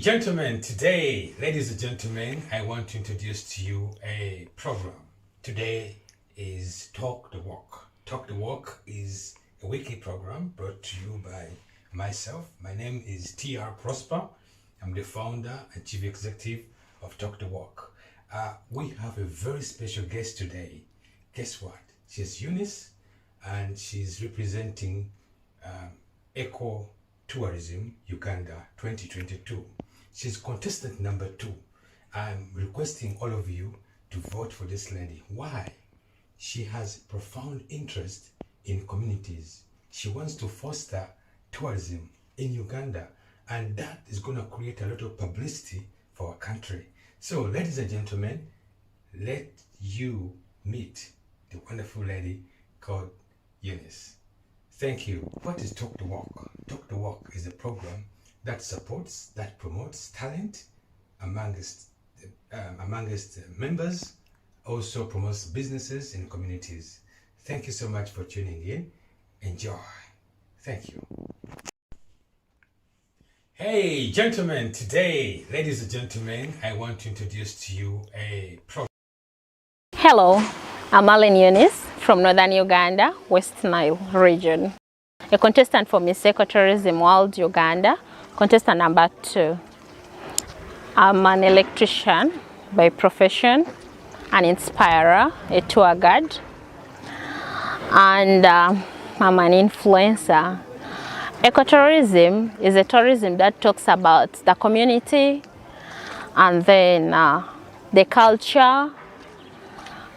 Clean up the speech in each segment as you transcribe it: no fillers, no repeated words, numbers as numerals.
Gentlemen, today, ladies and gentlemen, I want to introduce to you a program. Today is Talk the Walk. Talk the Walk is a weekly program brought to you by myself. My name is T.R. Prosper. I'm the founder and chief executive of Talk the Walk. We have a very special guest today. Guess what? She's Eunice and she's representing Eco Tourism Uganda 2022. She's contestant number 2. I'm requesting all of you to vote for this lady. Why? She has profound interest in communities. She wants to foster tourism in Uganda, and that is going to create a lot of publicity for our country. So, ladies and gentlemen, let you meet the wonderful lady called Eunice. Thank you. What is Talk the Walk? Talk the Walk is a program that supports, that promotes talent amongst members, also promotes businesses and communities. Thank you so much for tuning in. Enjoy. Thank you. Hey, gentlemen, today, ladies and gentlemen, I want to introduce to you a program. Hello, I'm Alan Eunice from Northern Uganda, West Nile region. A contestant for Miss Ecotourism World Uganda, contestant number 2. I'm an electrician by profession, an inspirer, a tour guide, and I'm an influencer. Ecotourism is a tourism that talks about the community and then the culture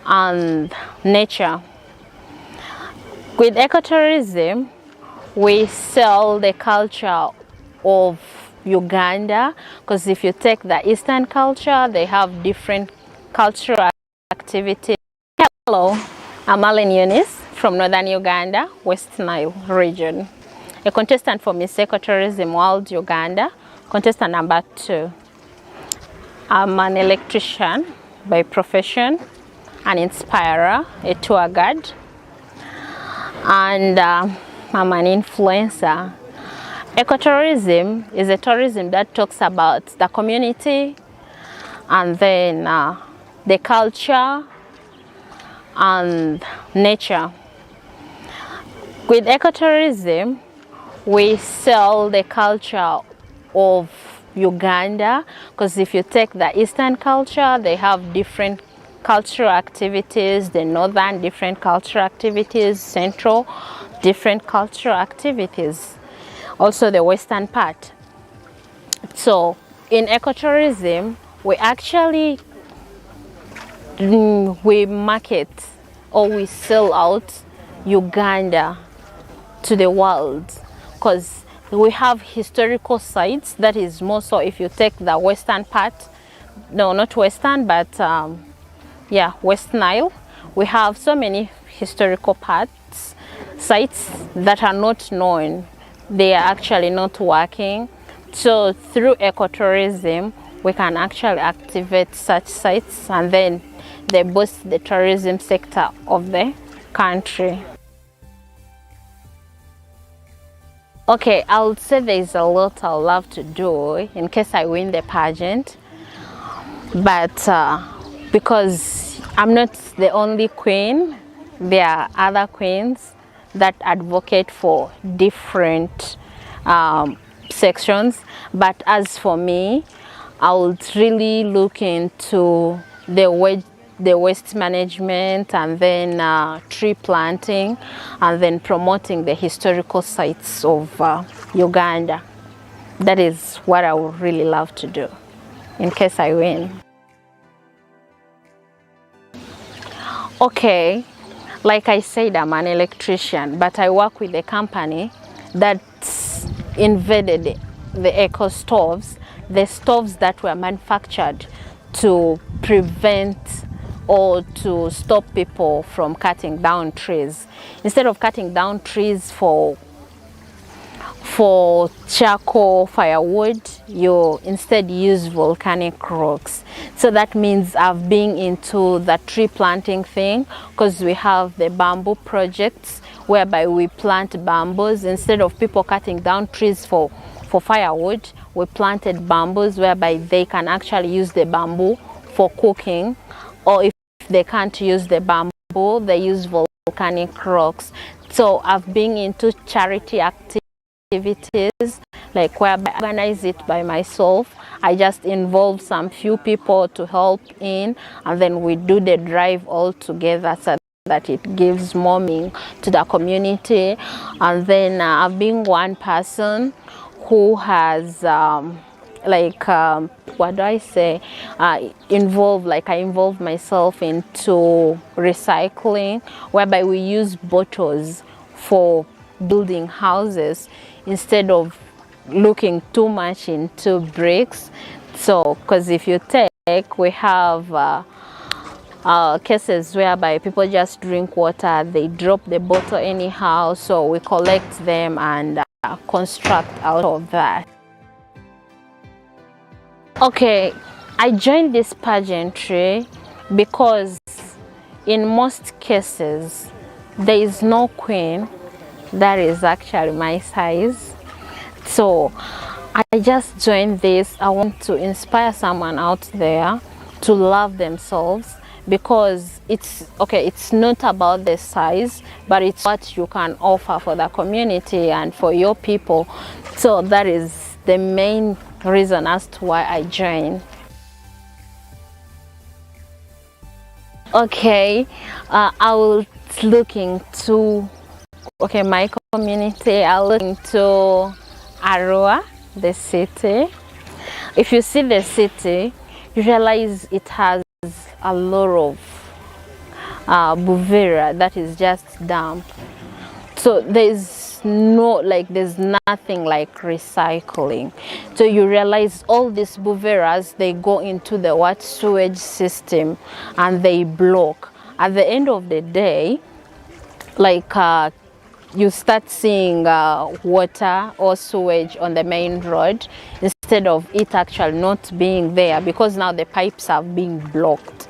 and nature. With ecotourism, we sell the culture of Uganda, because if you take the Eastern culture, they have different cultural activities. Hello, I'm Alan Eunice from Northern Uganda, West Nile region. A contestant for Miss Ecotourism World Uganda, contestant number 2. I'm an electrician by profession, an inspirer, a tour guide, and I'm an influencer. Ecotourism is a tourism that talks about the community and then the culture and nature. With ecotourism, we sell the culture of Uganda, because if you take the Eastern culture, they have different cultural activities, the Northern different cultural activities, Central different cultural activities, also the Western part. So in ecotourism, we actually we market or we sell out Uganda to the world, because we have historical sites. That is more so if you take the Western part, no, not Western, but yeah, West Nile, we have so many historical sites that are not known. They are actually not working. So through ecotourism, we can actually activate such sites, and then they boost the tourism sector of the country. Okay, I would say there's a lot I'd love to do in case I win the pageant, but because I'm not the only queen, there are other queens that advocate for different sections. But as for me, I would really look into the waste management, and then tree planting, and then promoting the historical sites of Uganda. That is what I would really love to do in case I win. Okay, like I said, I'm an electrician, but I work with a company that invented the eco stoves, the stoves that were manufactured to prevent or to stop people from cutting down trees. Instead of cutting down trees for charcoal, firewood, you instead use volcanic rocks. So that means I've been into the tree planting thing, because we have the bamboo projects whereby we plant bamboos. Instead of people cutting down trees for firewood, we planted bamboos whereby they can actually use the bamboo for cooking, or if they can't use the bamboo, they use volcanic rocks. So I've been into charity activities, like where I organize it by myself. I just involve some few people to help in, and then we do the drive all together so that it gives more meaning to the community. And then I've been one person who has what do I say, I involve myself into recycling, whereby we use bottles for building houses instead of looking too much into bricks. So because if you take, we have cases whereby people just drink water, they drop the bottle anyhow, so we collect them and construct out of that. Okay, I joined this pageantry because in most cases there is no queen that is actually my size. So I just joined this. I want to inspire someone out there to love themselves, because it's not about the size, but it's what you can offer for the community and for your people. So that is the main reason as to why I joined. Okay, I was looking to my community. I look into Arua, the city. If you see the city, you realize it has a lot of buvera that is just damp. So there's nothing like recycling. So you realize all these buveras, they go into the sewage system and they block. At the end of the day, you start seeing water or sewage on the main road instead of it actually not being there, because now the pipes are being blocked.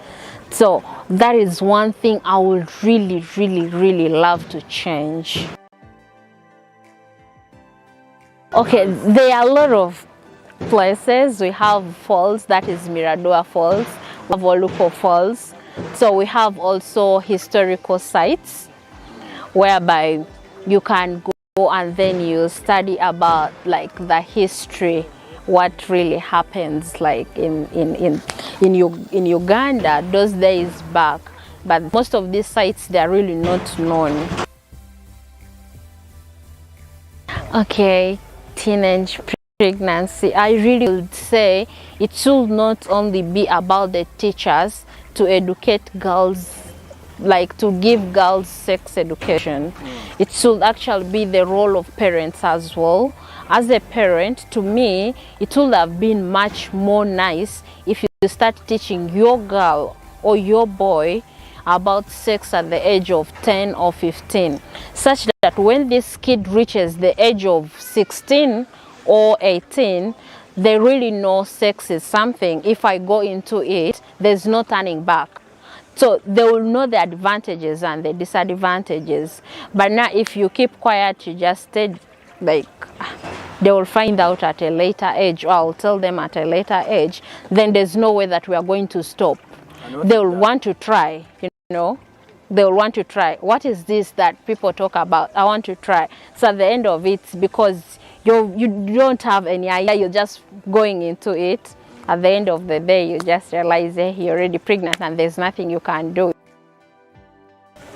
So that is one thing I would really love to change. Okay, there are a lot of places. We have falls, that is Mirador Falls, we have Oluko Falls. So we have also historical sites whereby you can go and then you study about the history, what really happens in Uganda those days back. But most of these sites, they are really not known. Okay, teenage pregnancy. I really would say it should not only be about the teachers to educate girls, to give girls sex education. It should actually be the role of parents as well. As a parent, to me, it would have been much more nice if you start teaching your girl or your boy about sex at the age of 10 or 15, such that when this kid reaches the age of 16 or 18, they really know sex is something. If I go into it, there's no turning back. So they will know the advantages and the disadvantages. But now if you keep quiet, you just stay they will find out at a later age, or I'll tell them at a later age, then there's no way that we are going to stop. They will want to try, they will want to try. What is this that people talk about? I want to try. So at the end of it, because you don't have any idea, you're just going into it. At the end of the day, you just realize you're already pregnant and there's nothing you can do.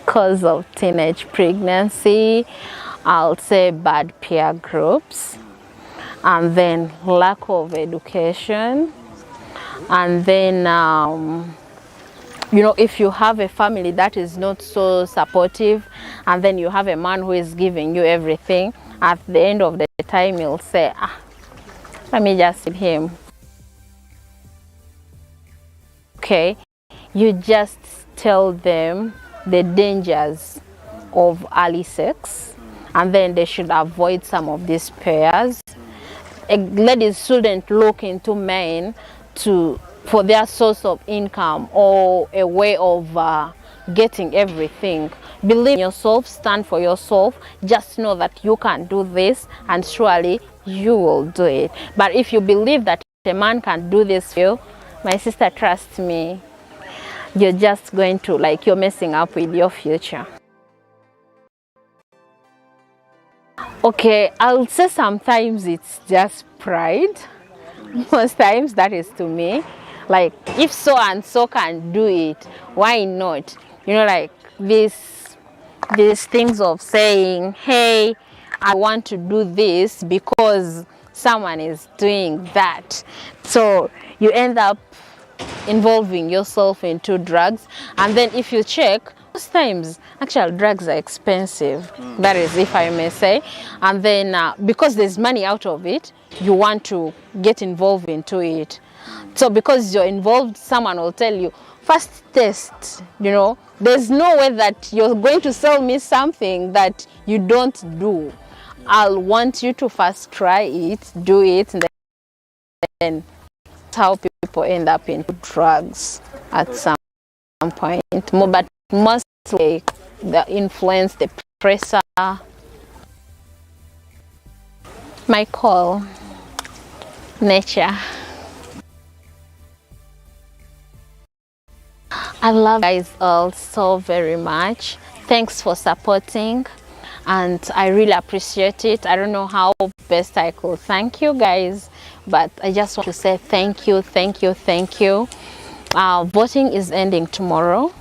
Cause of teenage pregnancy, I'll say bad peer groups, and then lack of education, and then if you have a family that is not so supportive, and then you have a man who is giving you everything, at the end of the time you'll say, let me just see him. Okay, you just tell them the dangers of early sex, and then they should avoid some of these pairs. Ladies shouldn't look into men for their source of income or a way of getting everything. Believe in yourself, stand for yourself, just know that you can do this, and surely you will do it. But if you believe that a man can do this for you, my sister, trust me, you're just going to, like, you're messing up with your future. Okay, I'll say sometimes it's just pride. Most times that is to me. Like, if so and so can do it, why not? You know, like these things of saying, hey, I want to do this because someone is doing that. So you end up involving yourself into drugs, and then if you check, most times actual drugs are expensive, that is, if I may say, and then because there's money out of it, you want to get involved into it. So because you're involved, someone will tell you, first test, you know, there's no way that you're going to sell me something that you don't do. I'll want you to first try it, do it, and then that's how people end up into drugs at some point. But mostly the influence, the pressure. My call, nature. I love you guys all so very much. Thanks for supporting, and I really appreciate it. I don't know how best I could thank you guys, but I just want to say thank you, thank you, thank you. Voting is ending tomorrow.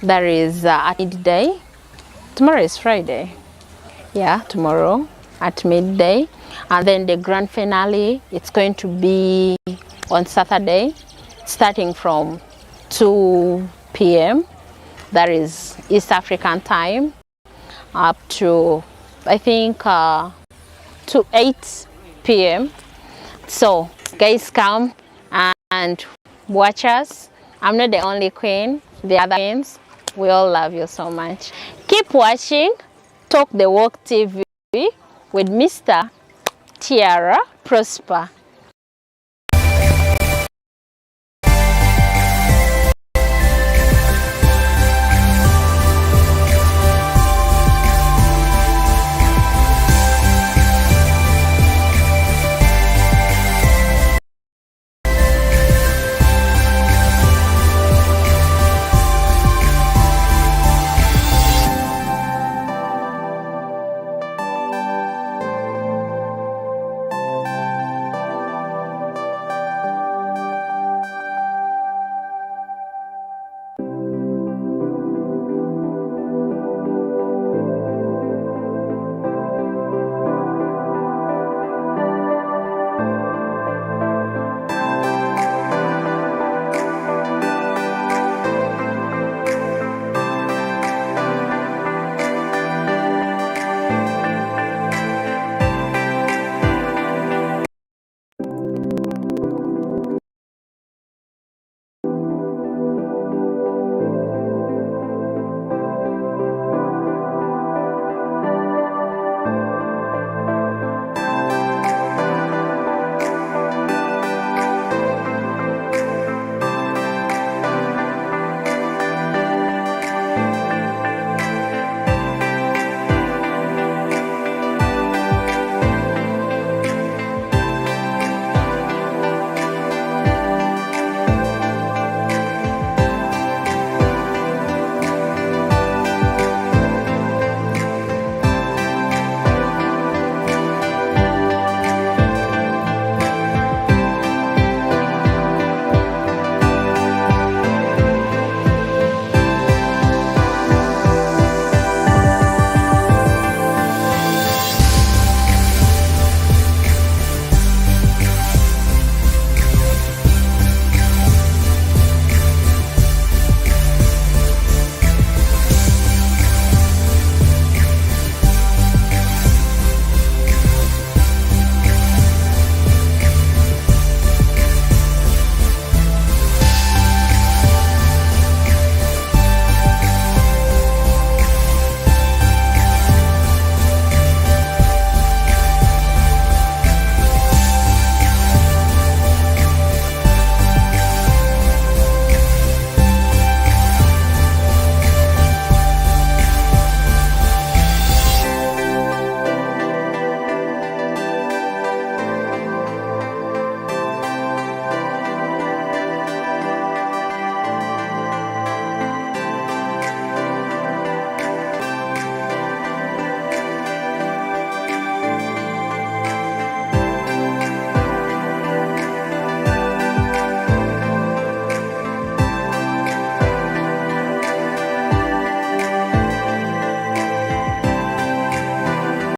That is at midday. Tomorrow is Friday. Yeah, tomorrow at midday. And then the grand finale, it's going to be on Saturday, starting from 2 p.m. That is East African time, up to, I think, to 8 p.m. So guys, come and watch us. I'm not the only queen, the other queens, we all love you so much. Keep watching Talk the Walk TV with Mr. Tiara Prosper.